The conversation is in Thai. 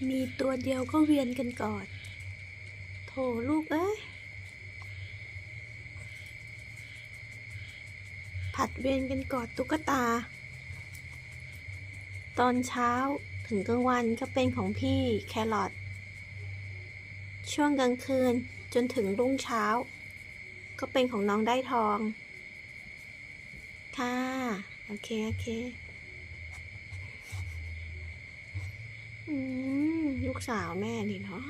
มีตัวเดียวก็เวียนกันกอดโถลูกเอ้ยผัดเวียนกันกอดตุ๊กตาตอนเช้าถึงกลางวันก็เป็นของพี่แครอทช่วงกลางคืนจนถึงรุ่งเช้าก็เป็นของน้องได้ทองค่ะโอเคลูกสาวแม่นี่เนาะ